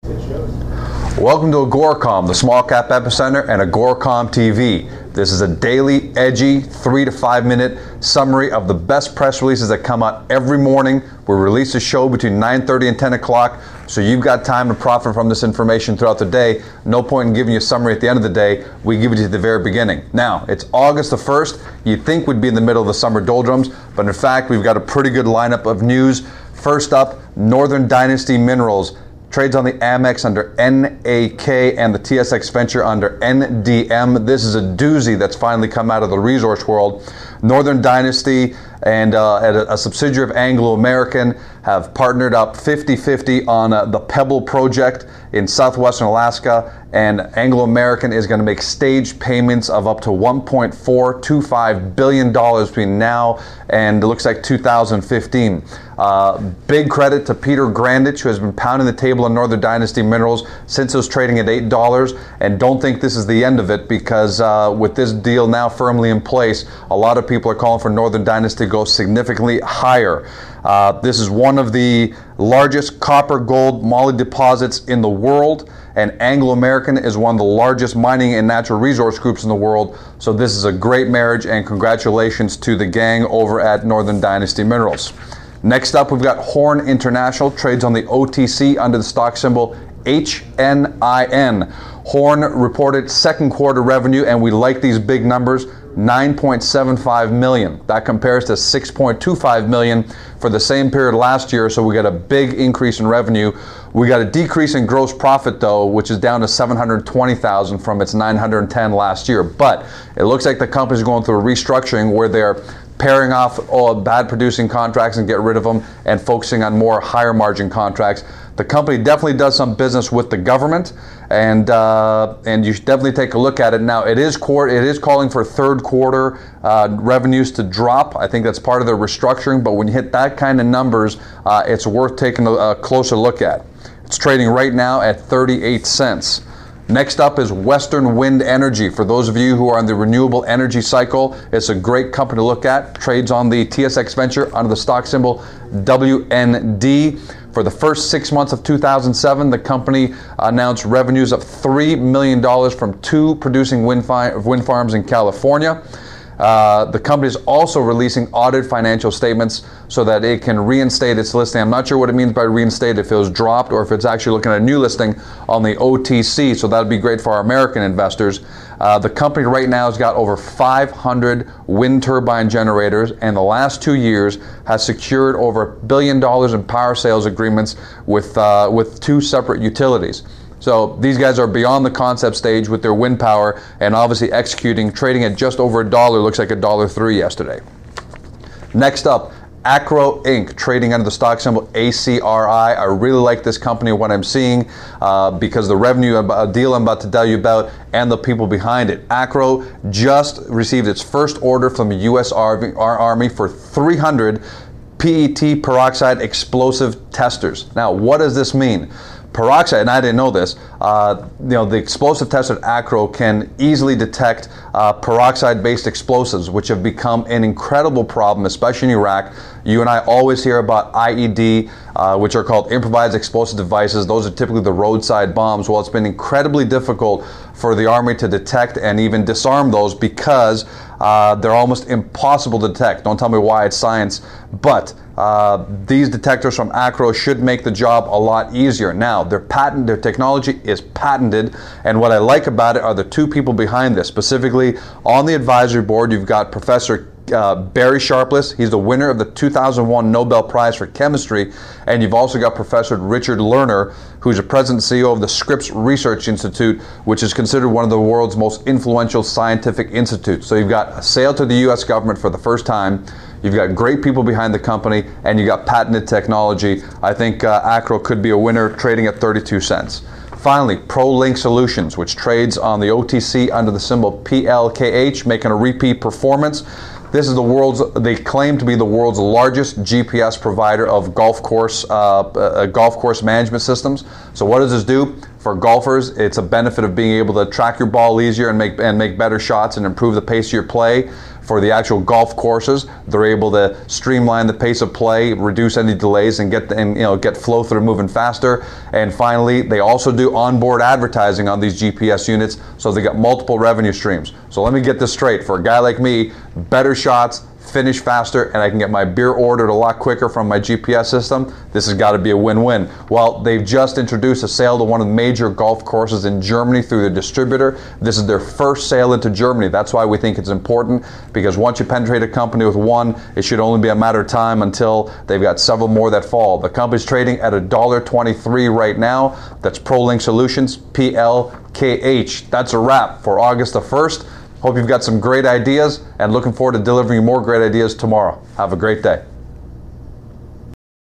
Welcome to AGORACOM, the Small Cap Epicenter, and AGORACOM TV. This is a daily, edgy, 3 to 5 minute summary of the best press releases that come out every morning. We release a show between 9:30 and 10 o'clock, so you've got time to profit from this information throughout the day. No point in giving you a summary at the end of the day. We give it to you at the very beginning. Now, it's August the 1st. You'd think we'd be in the middle of the summer doldrums, but in fact, we've got a pretty good lineup of news. First up, Northern Dynasty Minerals. Trades on the AMEX under NAK and the TSX Venture under NDM. This is a doozy that's finally come out of the resource world. Northern Dynasty and a subsidiary of Anglo American have partnered up 50-50 on the Pebble project in southwestern Alaska, and Anglo American is going to make staged payments of up to $1.425 billion between now and it looks like 2015. Big credit to Peter Grandich, who has been pounding the table on Northern Dynasty Minerals since it was trading at $8, and don't think this is the end of it, because with this deal now firmly in place, a lot of people are calling for Northern Dynasty to go significantly higher. This is one of the largest copper, gold, moly deposits in the world, and Anglo American is one of the largest mining and natural resource groups in the world. So this is a great marriage, and congratulations to the gang over at Northern Dynasty Minerals. Next up, we've got Horne International, trades on the OTC under the stock symbol HNIN. Horne reported second quarter revenue, and we like these big numbers, $9.75 million. That compares to $6.25 million for the same period last year, so we got a big increase in revenue. We got a decrease in gross profit, though, which is down to $720,000 from its $910 last year. But it looks like the company's going through a restructuring where they're paring off all bad producing contracts and get rid of them and focusing on more higher margin contracts. The company definitely does some business with the government, and you should definitely take a look at it. Now, it is calling for third quarter revenues to drop. I think that's part of their restructuring, but when you hit that kind of numbers, it's worth taking a closer look at. It's trading right now at 38 cents. Next up is Western Wind Energy. For those of you who are in the renewable energy cycle, it's a great company to look at. Trades on the TSX Venture under the stock symbol WND. For the first 6 months of 2007, the company announced revenues of $3 million from 2 producing wind farms in California. The company is also releasing audited financial statements so that it can reinstate its listing. I'm not sure what it means by reinstate, if it was dropped or if it's actually looking at a new listing on the OTC, so that would be great for our American investors. The company right now has got over 500 wind turbine generators, and the last 2 years has secured over $1 billion in power sales agreements with 2 separate utilities. So these guys are beyond the concept stage with their wind power and obviously executing, trading at just over $1, looks like $1.03 yesterday. Next up, Aero Inc., trading under the stock symbol ACRI. I really like this company, what I'm seeing, because the revenue deal I'm about to tell you about and the people behind it. Aero just received its first order from the U.S. Army for 300 PET peroxide explosive testers. Now, what does this mean? Peroxide, and I didn't know this, the explosive tester at Aero can easily detect peroxide-based explosives, which have become an incredible problem, especially in Iraq. You and I always hear about IED, which are called improvised explosive devices. Those are typically the roadside bombs. Well, it's been incredibly difficult for the Army to detect and even disarm those because they're almost impossible to detect. Don't tell me why, it's science. But these detectors from Aero should make the job a lot easier. Now, their technology is patented, and what I like about it are the 2 people behind this. Specifically, on the advisory board, you've got Professor Barry Sharpless. He's the winner of the 2001 Nobel Prize for Chemistry, and you've also got Professor Richard Lerner, who's the president and CEO of the Scripps Research Institute, which is considered one of the world's most influential scientific institutes. So you've got a sale to the U.S. government for the first time. You've got great people behind the company, and you've got patented technology. I think Aero could be a winner, trading at 32 cents. Finally, Prolink Solutions, which trades on the OTC under the symbol PLKH, making a repeat performance. This is they claim to be the world's largest GPS provider of golf course management systems. So what does this do? for golfers. It's a benefit of being able to track your ball easier and make better shots and improve the pace of your play. For the actual golf courses, they're able to streamline the pace of play, reduce any delays, and get flow through moving faster. And finally, they also do onboard advertising on these GPS units, so they got multiple revenue streams. So let me get this straight. For a guy like me, better shots, finish faster, and I can get my beer ordered a lot quicker from my GPS system. This has got to be a win-win. Well, they've just introduced a sale to one of the major golf courses in Germany through the distributor. This is their first sale into Germany. That's why we think it's important, because once you penetrate a company with one, it should only be a matter of time until they've got several more that fall. The company's trading at $1.23 right now. That's Prolink Solutions, PLKH. That's a wrap for August the 1st. Hope you've got some great ideas, and looking forward to delivering you more great ideas tomorrow. Have a great day.